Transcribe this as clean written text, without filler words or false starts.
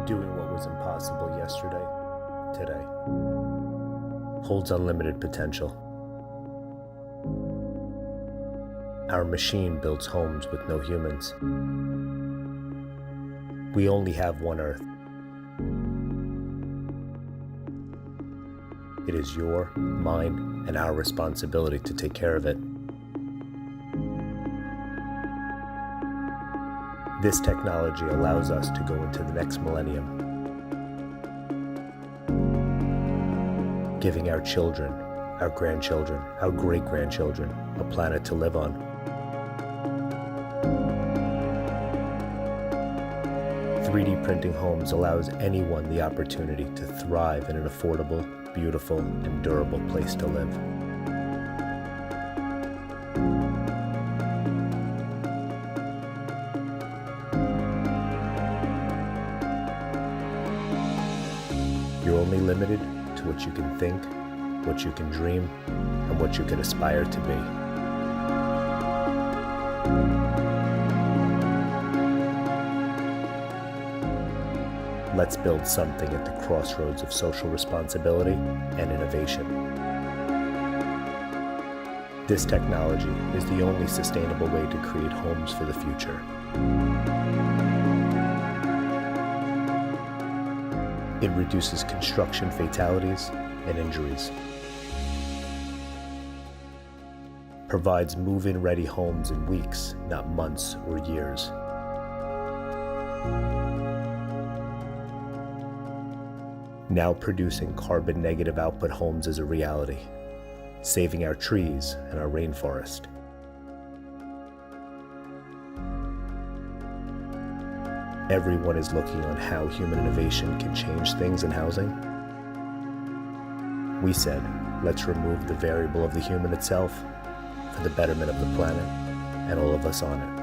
Doing what was impossible yesterday, today, holds unlimited potential. Our machine builds homes with no humans. We only have one Earth. It is your, mine, and our responsibility to take care of it. This technology allows us to go into the next millennium, giving our children, our grandchildren, our great-grandchildren a planet to live on. 3D printing homes allows anyone the opportunity to thrive in an affordable, beautiful, and durable place to live. You're only limited to what you can think, what you can dream, and what you can aspire to be. Let's build something at the crossroads of social responsibility and innovation. This technology is the only sustainable way to create homes for the future. It reduces construction fatalities and injuries, provides move-in ready homes in weeks, not months or years. Now producing carbon negative output homes is a reality, saving our trees and our rainforest. Everyone is looking on how human innovation can change things in housing. We said, let's remove the variable of the human itself for the betterment of the planet and all of us on it.